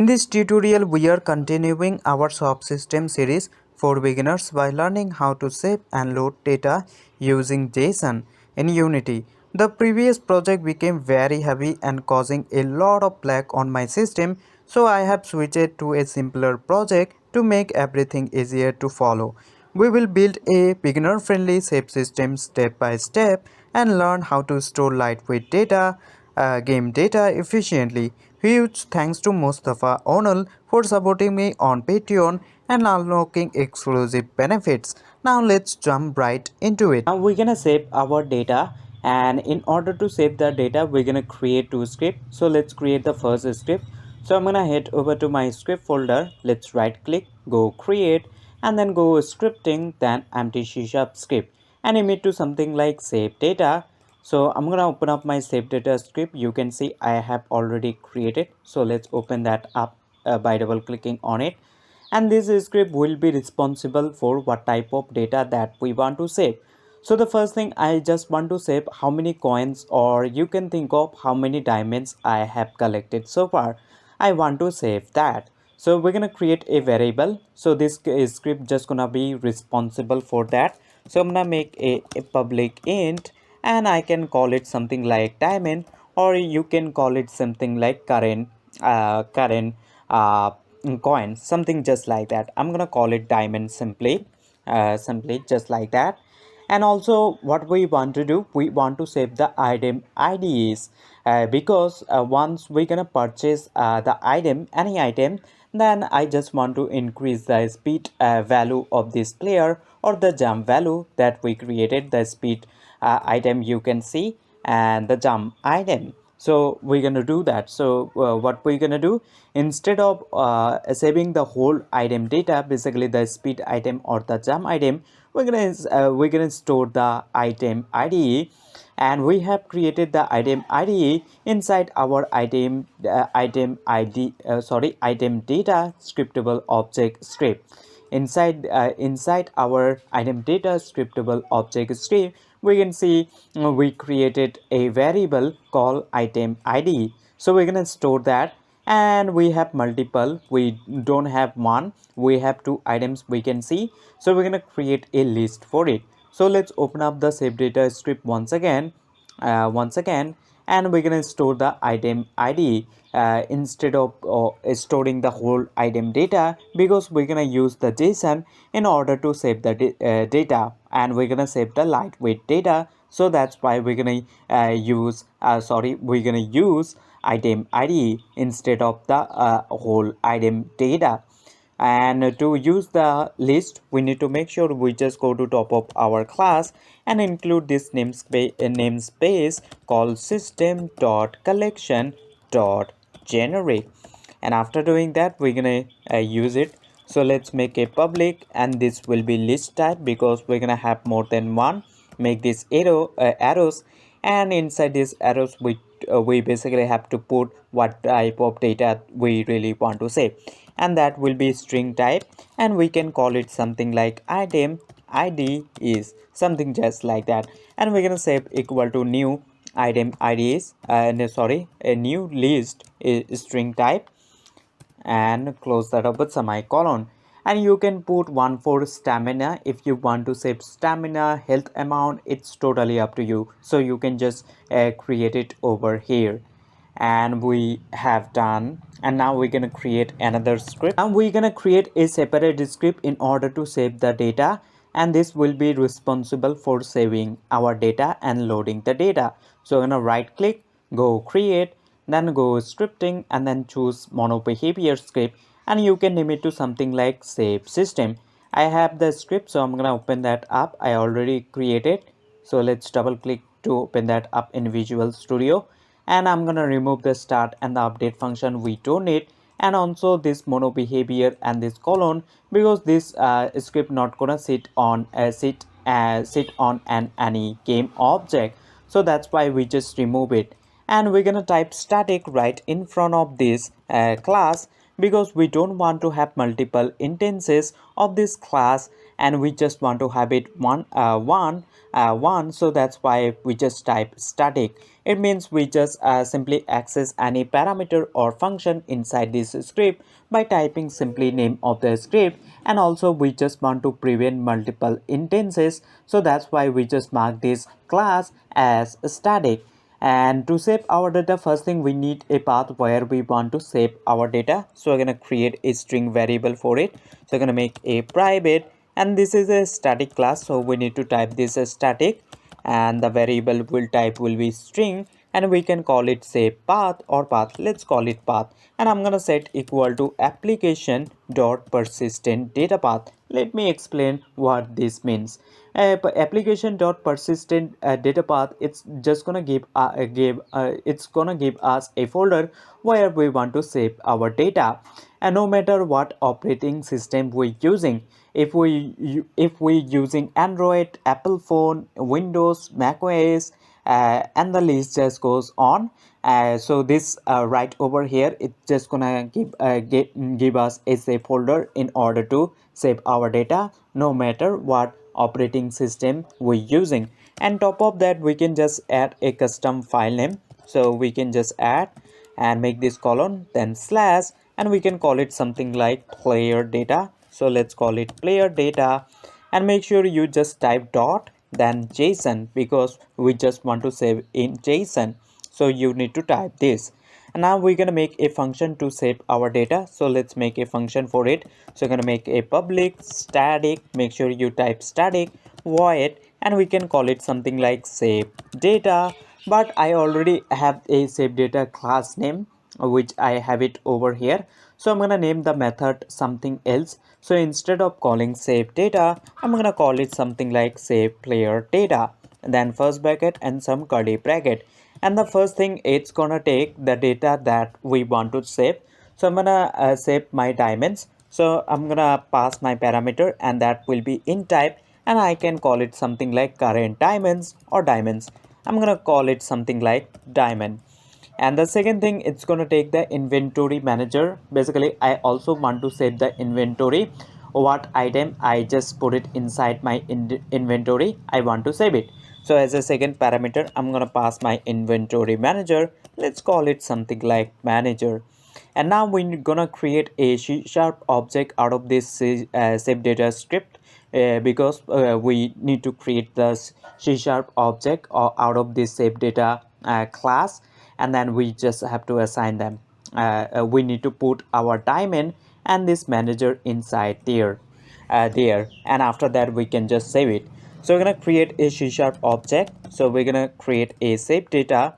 In this tutorial, we are continuing our subsystem series for beginners by learning how to save and load data using Json in Unity. The previous project became very heavy and causing a lot of lag on my system, so I have switched to a simpler project to make everything easier to follow. We will build a beginner-friendly save system step by step and learn how to store lightweight data, game data efficiently. Huge thanks to Mustafa Onal for supporting me on Patreon and unlocking exclusive benefits. Now let's jump right into it. Now we're gonna save our data, and in order to save the data we're gonna create two scripts. So let's create the first script. So I'm gonna head over to my script folder. Let's right click, go create, and then go scripting, then empty C# script, and emit to something like save data. So I'm gonna open up my save data script. You can see I have already created. So let's open that up by double clicking on it, and this script will be responsible for what type of data that we want to save. So the first thing, I just want to save how many coins, or you can think of how many diamonds I have collected so far. I want to save that. So we're gonna create a variable. So this script just gonna be responsible for that. So I'm gonna make a public int, and I can call it something like diamond, or you can call it something like current uh, coin, something just like that. I'm gonna call it diamond simply, simply just like that. And also what we want to do, we want to save the item IDs, because once we're gonna purchase the item, any item, then I just want to increase the speed value of this player, or the jump value that we created, the speed item you can see, and the jump item. So we're gonna do that. So what we're gonna do, instead of saving the whole item data, basically the speed item or the jump item, we're gonna store the item IDE, and we have created the item IDE inside our item data scriptable object script. Inside our item data scriptable object script, we can see we created a variable called item ID. So we're gonna store that, and we have multiple, we don't have one, we have two items we can see. So we're gonna create a list for it. So let's open up the save data script once again, and we're gonna store the item ID instead of storing the whole item data, because we're gonna use the JSON in order to save the data, and we're gonna save the lightweight data. So that's why we're gonna use item ID instead of the whole item data. And to use the list, we need to make sure we just go to top of our class and include this namespace called system.collection.generate. And after doing that, we're gonna use it. So let's make a public, and this will be list type because we're gonna have more than one. Make this arrows, and inside these arrows we basically have to put what type of data we really want to save, and that will be string type, and we can call it something like item ID is something just like that. And we're gonna save equal to new item IDs, no, sorry, a new list is string type, and close that up with semicolon. And you can put one for stamina if you want to save stamina, health amount, it's totally up to you. So you can just create it over here. And we have done, and now we're gonna create another script. Now we're gonna create a separate script in order to save the data, and this will be responsible for saving our data and loading the data. So I'm gonna right click, go create, then go scripting, and then choose mono behavior script, and you can name it to something like save system. I have the script, so I'm gonna open that up. I already created, so let's double click to open that up in Visual Studio, and I'm gonna remove the start and the update function we don't need, and also this mono behavior and this colon, because this script not gonna sit on any game object. So that's why we just remove it, and we're gonna type static right in front of this class, because we don't want to have multiple instances of this class, and we just want to have it one, so that's why we just type static. It means we just simply access any parameter or function inside this script by typing simply name of the script, and also we just want to prevent multiple instances, so that's why we just mark this class as static. And to save our data, first thing we need a path where we want to save our data. So we're going to create a string variable for it. So we're going to make a private, and this is a static class, so we need to type this as static, and the variable will type will be string, and we can call it say path or path. Let's call it path, and I'm gonna set equal to application dot persistent data path. Let me explain what this means. Application dot persistent data path, it's just gonna give us a folder where we want to save our data, and no matter what operating system we're using, if we using Android, Apple phone, Windows, Mac OS, and the list just goes on. So this right over here, it's just gonna give us a safe folder in order to save our data, no matter what operating system we're using. And top of that, we can just add a custom file name. So we can just add and make this colon then slash, and we can call it something like player data. So let's call it player data, and make sure you just type dot then Json, because we just want to save in Json, so you need to type this. And now we're going to make a function to save our data, so let's make a function for it. So we're going to make a public static, make sure you type static void, and we can call it something like save data. But I already have a save data class name, which I have it over here, so I'm gonna name the method something else. So instead of calling save data, I'm gonna call it something like save player data, then first bracket and some curly bracket. And the first thing, it's gonna take the data that we want to save. So I'm gonna save my diamonds, so I'm gonna pass my parameter, and that will be in type, and I can call it something like current diamonds or diamonds. I'm gonna call it something like diamond. And the second thing, it's going to take the inventory manager. Basically, I also want to save the inventory, what item I just put it inside my inventory, I want to save it. So as a second parameter, I'm going to pass my inventory manager. Let's call it something like manager. And now we're gonna create a C# object out of this save data script, because we need to create the C# object out of this save data class, and then we just have to assign them. We need to put our diamond and this manager inside there, and after that we can just save it. So we're gonna create a C# object. So we're gonna create a save data,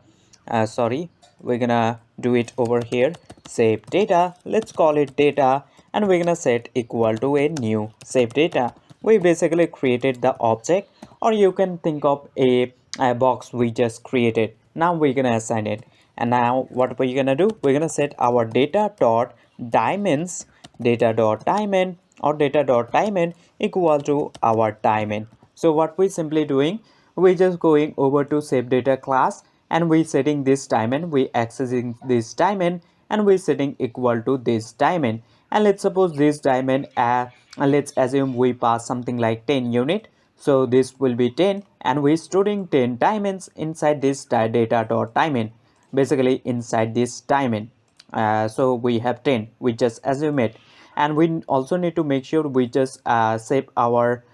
sorry, we're gonna do it over here, save data. Let's call it data, and we're gonna set equal to a new save data. We basically created the object, or you can think of a box we just created. Now we're gonna assign it, and now what we're gonna do, we're gonna set our data dot diamonds, data dot diamond or data dot diamond equal to our diamond. So what we simply doing, we just going over to save data class, and we setting this diamond, we accessing this diamond, and we setting equal to this diamond. And let's suppose this diamond, and let's assume we pass something like 10 unit, so this will be 10, and we storing 10 diamonds inside this data dot diamond, basically inside this diamond. So we have 10, we just assume it. And we also need to make sure we just save our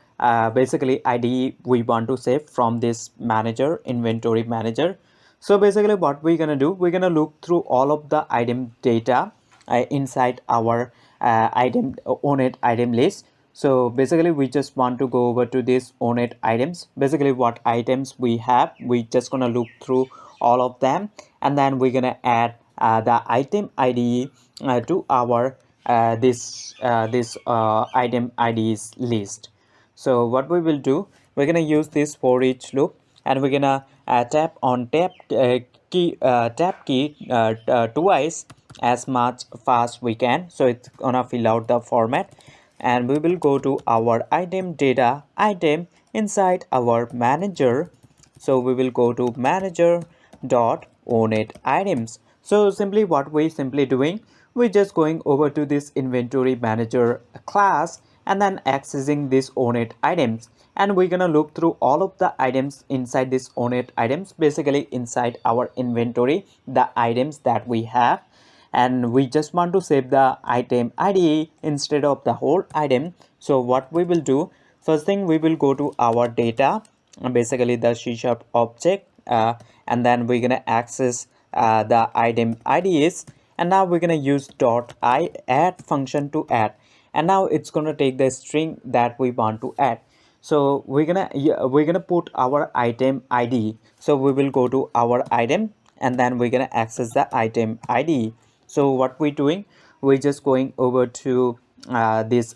basically ID we want to save from this manager, inventory manager. So basically what we're gonna do, we're gonna look through all of the item data inside our item owned item list. So basically we just want to go over to this owned items, basically what items we have, we just gonna look through all of them, and then we're gonna add the item ID to our this item IDs list. So what we will do, we're gonna use this for each loop, and we're gonna tap on tab key twice as much fast we can, so it's gonna fill out the format. And we will go to our item data item inside our manager. So we will go to manager dot owned items. So simply what we simply doing, we're just going over to this inventory manager class, and then accessing these owned items, and we're gonna look through all of the items inside this owned items, basically inside our inventory, the items that we have, and we just want to save the item ID instead of the whole item. So what we will do, first thing we will go to our data, basically the C# object, and then we're gonna access the item IDs, and now we're gonna use dot I add function to add, and now it's gonna take the string that we want to add. So we're gonna put our item ID. So we will go to our item, and then we're gonna access the item ID. So what we're doing, we're just going over to this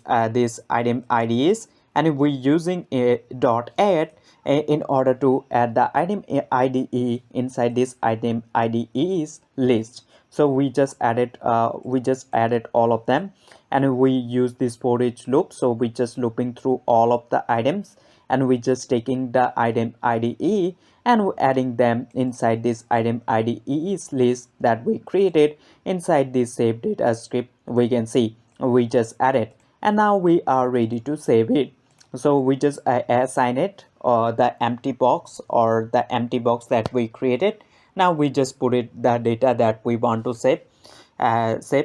item IDs, and we're using a dot add in order to add the item IDE inside this item IDEs list. So we just added all of them, and we use this for each loop. So we just looping through all of the items, and we just taking the item IDE and adding them inside this item IDEs list that we created inside this save data script. We can see we just added, and now we are ready to save it. So we just assign it the empty box, or the empty box that we created. Now we just put it the data that we want to save,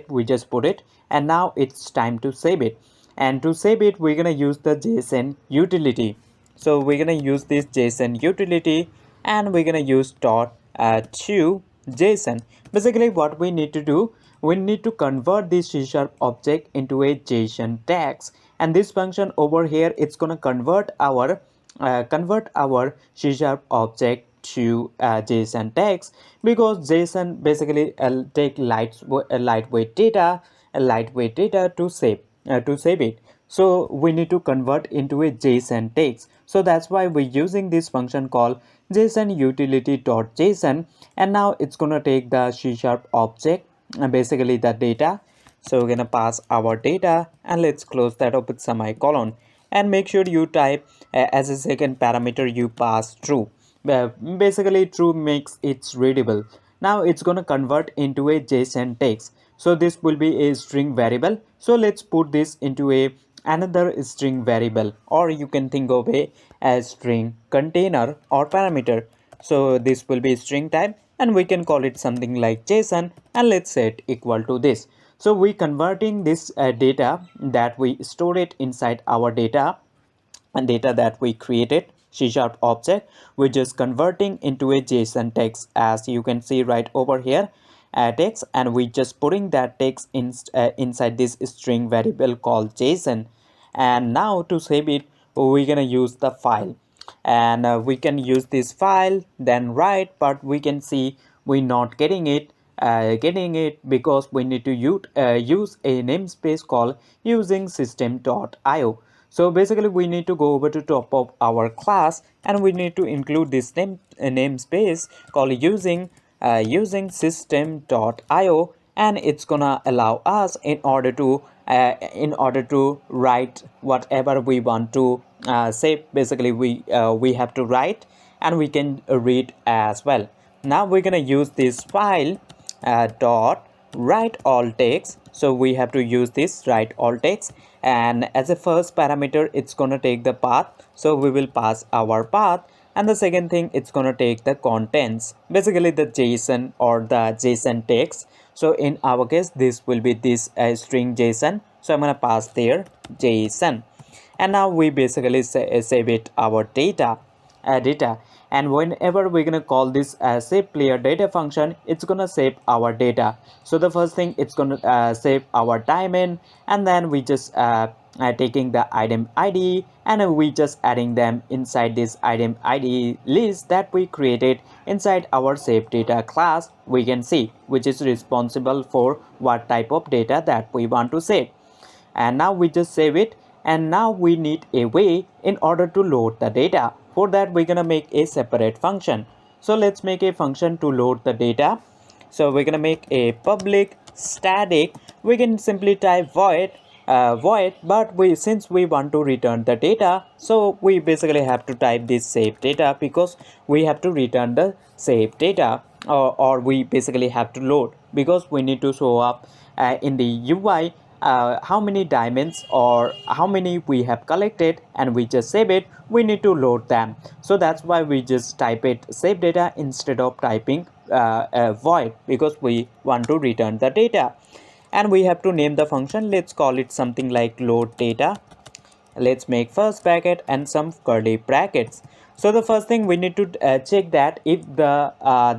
we just put it, and now it's time to save it. And to save it, we're gonna use the Json utility. So we're gonna use this Json utility, and we're gonna use dot to JSON. Basically what we need to do, we need to convert this C# object into a JSON text, and this function over here, it's gonna convert our C# object to JSON text, because JSON basically take lightweight data to save it. So we need to convert into a JSON text. So that's why we're using this function called JSON utility.json, and now it's gonna take the C# object, basically the data. So we're gonna pass our data, and let's close that up with semicolon, and make sure you type as a second parameter you pass true. Basically true makes it readable. Now it's gonna convert into a JSON text. So this will be a string variable. So let's put this into a another string variable, or you can think of a as string container or parameter. So this will be string type, and we can call it something like JSON, and let's set equal to this. So we converting this data that we store it inside our data, and data that we created C# object, we're just converting into a JSON text, as you can see right over here, text, and we just putting that text inside this string variable called JSON. And now to save it, we're gonna use the file, and we can use this file then write, but we can see we're not getting it because we need to use a namespace called using system.io. So basically we need to go over to top of our class, and we need to include this namespace called using system.io, and it's gonna allow us in order to write whatever we want to save. Basically we have to write, and we can read as well. Now we're gonna use this file dot write all text. So we have to use this write all text, and as a first parameter it's gonna take the path. So we will pass our path, and the second thing, it's gonna take the contents, basically the JSON or the JSON text. So in our case this will be this string JSON, so I'm gonna pass there JSON, and now we basically save it our data, and whenever we're gonna call this save player data function, it's gonna save our data. So the first thing, it's gonna save our diamond, and then we just taking the item ID, and we just adding them inside this item ID list that we created inside our save data class. We can see which is responsible for what type of data that we want to save, and now we just save it. And now we need a way in order to load the data. For that we're gonna make a separate function. So let's make a function to load the data. So we're gonna make a public static. We can simply type void, but since we want to return the data, so we basically have to type this save data, because we have to return the save data, or we basically have to load, because we need to show up in the UI how many diamonds or how many we have collected, and we just save it, we need to load them. So that's why we just type it save data instead of typing void, because we want to return the data. And we have to name the function. Let's call it something like load data. Let's make first bracket and some curly brackets. So the first thing we need to check that if the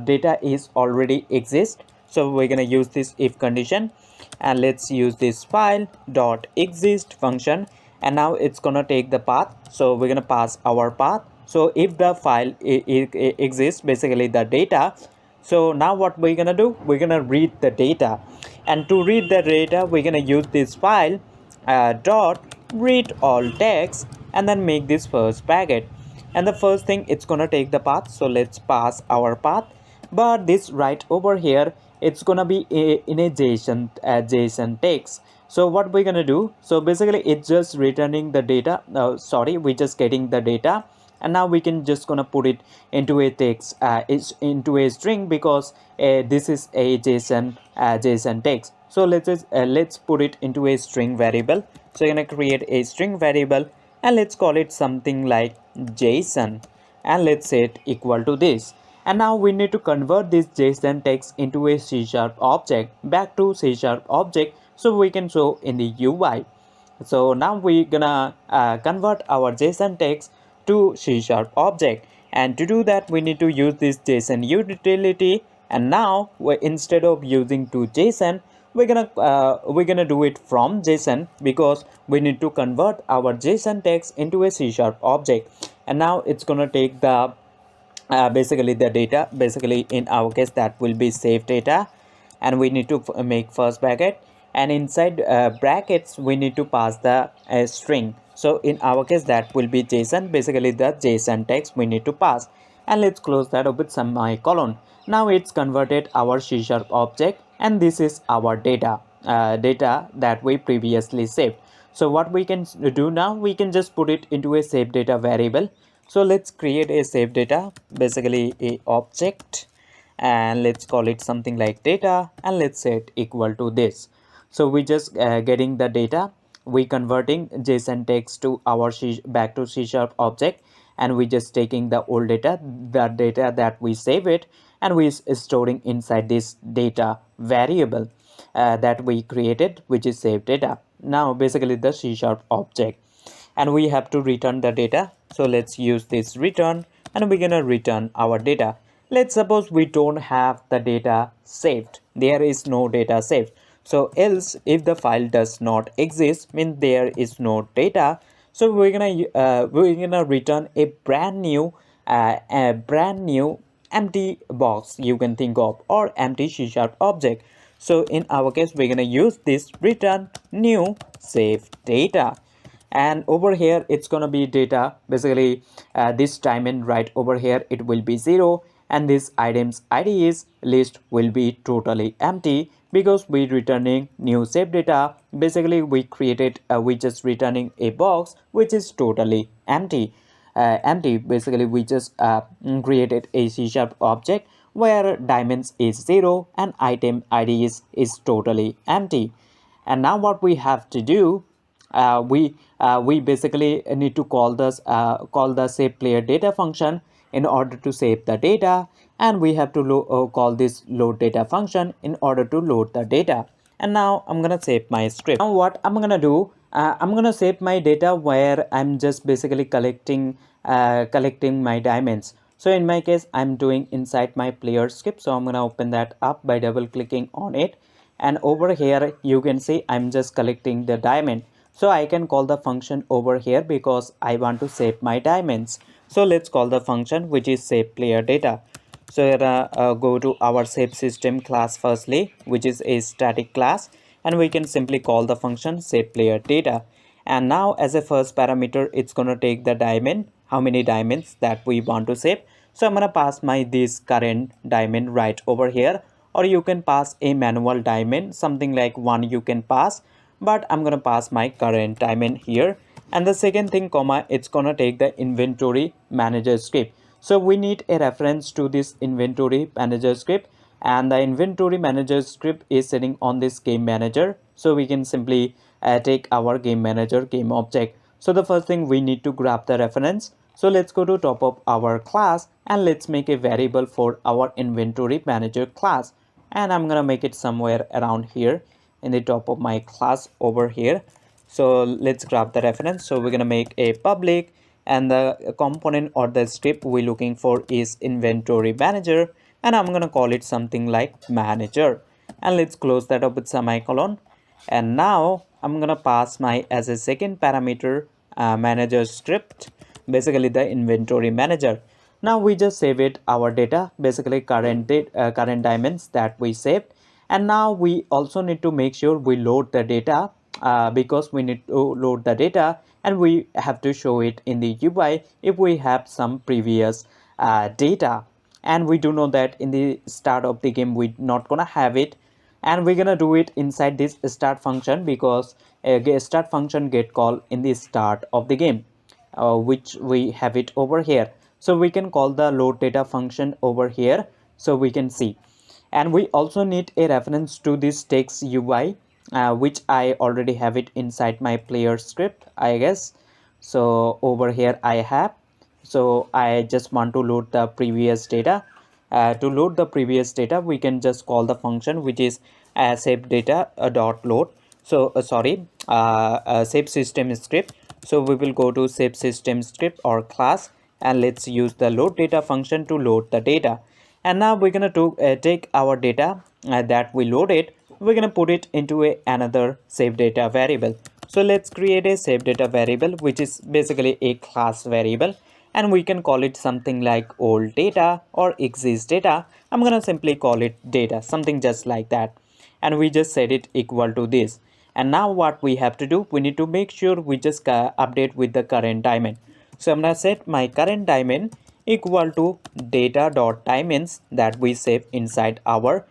data is already exist. So we're gonna use this if condition, and let's use this file dot exist function, and now it's gonna take the path. So we're gonna pass our path. So if the file exists, basically the data. So now what we're gonna do, we're gonna read the data, and to read the data we're gonna use this file dot read all text, and then make this first bracket. And the first thing, it's gonna take the path, so let's pass our path. But this right over here, it's gonna be in a JSON text. So what we're gonna do, so basically it's just returning the data. Sorry, we're just getting the data, and now we can just gonna put it into a text, it's into a string, because this is a JSON text. So let's put it into a string variable. So you're gonna create a string variable, and let's call it something like JSON, and let's set equal to this. And now we need to convert this JSON text into a C# object, back to C# object, so we can show in the UI. So now we're gonna convert our JSON text to C# object, and to do that we need to use this JSON utility. And now instead of using to JSON, we're gonna do it from JSON, because we need to convert our JSON text into a C# object. And now it's gonna take the basically the data, basically in our case that will be save data, and we need to make first bracket, and inside brackets we need to pass the string. So in our case that will be JSON, basically the JSON text we need to pass. And let's close that up with semicolon. Now it's converted our C# object, and this is our data that we previously saved. So what we can do now, we can just put it into a save data variable. So let's create a save data, basically a object, and let's call it something like data, and let's set equal to this. So we just getting the data, we converting JSON text to our back to C# object, and we just taking the old data, the data that we save it, and we storing inside this data variable that we created, which is save data. Now basically the C# object, and we have to return the data. So let's use this return, and we're gonna return our data. Let's suppose we don't have the data saved, there is no data saved. So else, if the file does not exist, means there is no data. So we're gonna return a brand new empty box, you can think of, or empty C# object. So in our case we're gonna use this return new save data, and over here it's gonna be data, basically this diamond right over here, it will be 0, and this items IDs list will be totally empty, because we returning new save data. Basically we created we just returning a box which is totally empty. Basically we just created a C# object where diamonds is 0 and item is totally empty. And now what we have to do, we basically need to call the save player data function in order to save the data, and we have to call this load data function in order to load the data. And now I'm gonna save my script. Now what I'm gonna do, I'm gonna save my data where I'm just basically collecting my diamonds. So in my case I'm doing inside my player script, so I'm gonna open that up by double clicking on it, and over here you can see I'm just collecting the diamond. So I can call the function over here because I want to save my diamonds. So let's call the function which is save player data. So go to our save system class firstly, which is a static class, and we can simply call the function save player data. And now as a first parameter, it's gonna take the diamond, how many diamonds that we want to save. So I'm gonna pass my this current diamond right over here, or you can pass a manual diamond, something like 1 you can pass, but I'm gonna pass my current diamond here. And the second thing, comma, it's gonna take the inventory manager script. So we need a reference to this inventory manager script, and the inventory manager script is sitting on this game manager. So we can simply take our game manager game object. So the first thing, we need to grab the reference. So let's go to top of our class and let's make a variable for our inventory manager class. And I'm gonna make it somewhere around here in the top of my class over here. So let's grab the reference. So we're gonna make a public, and the component or the script we're looking for is inventory manager, and I'm gonna call it something like manager. And let's close that up with semicolon. And now I'm gonna pass my as a second parameter manager script, basically the inventory manager. Now we just save it our data, basically current date, current diamonds that we saved. And now we also need to make sure we load the data, because we need to load the data and we have to show it in the UI if we have some previous data. And we do know that in the start of the game we're not gonna have it, and we're gonna do it inside this start function, because a start function get called in the start of the game, which we have it over here. So we can call the load data function over here, so we can see. And we also need a reference to this text UI, which I already have it inside my player script, I guess. So over here I have, so I just want to load the previous data. To load the previous data, we can just call the function which is save data dot load. So save system script. So we will go to save system script or class, and let's use the load data function to load the data. And now we're gonna take our data that we loaded, we're gonna put it into another save data variable. So let's create a save data variable, which is basically a class variable, and we can call it something like old data or exist data. I'm gonna simply call it data, something just like that. And we just set it equal to this. And now what we have to do, we need to make sure we just update with the current diamond. So I'm gonna set my current diamond equal to data dot diamonds that we save inside our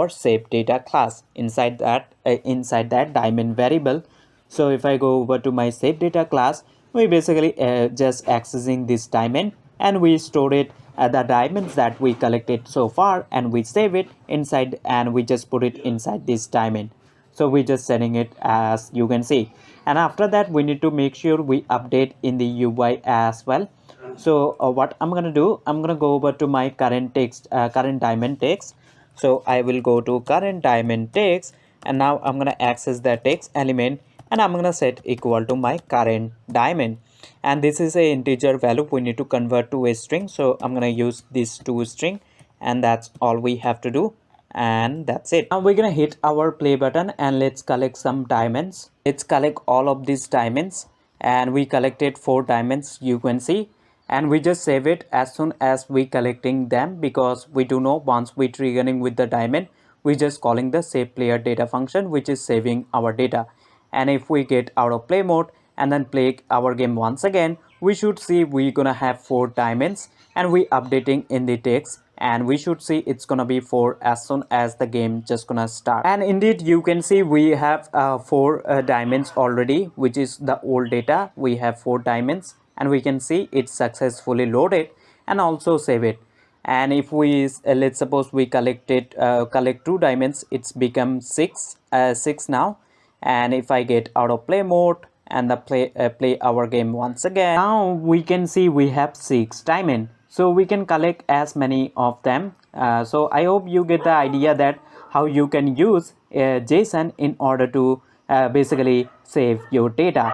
save data class, inside that diamond variable. So if I go over to my save data class, we basically just accessing this diamond, and we store it the diamonds that we collected so far, and we save it inside, and we just put it inside this diamond. So we just setting it as you can see. And after that, we need to make sure we update in the UI as well. So what I'm gonna do, I'm gonna go over to my current text, current diamond text. So I will go to current diamond text, and now I'm gonna access the text element, and I'm gonna set equal to my current diamond. And this is a integer value we need to convert to a string, so I'm gonna use this to string, and that's all we have to do. And that's it. Now we're gonna hit our play button, and let's collect some diamonds. Let's collect all of these diamonds, and we collected 4 diamonds, you can see. And we just save it as soon as we collecting them, because we do know once we triggering with the diamond, we just calling the save player data function, which is saving our data. And if we get out of play mode and then play our game once again, we should see we're gonna have 4 diamonds, and we updating in the text, and we should see it's gonna be 4 as soon as the game just gonna start. And indeed you can see we have 4 diamonds already, which is the old data. We have 4 diamonds, and we can see it's successfully loaded and also save it. And if we let's suppose we collect 2 diamonds, it's become 6 now. And if I get out of play mode and the play our game once again, now we can see we have 6 diamond, so we can collect as many of them. So I hope you get the idea that how you can use JSON in order to basically save your data.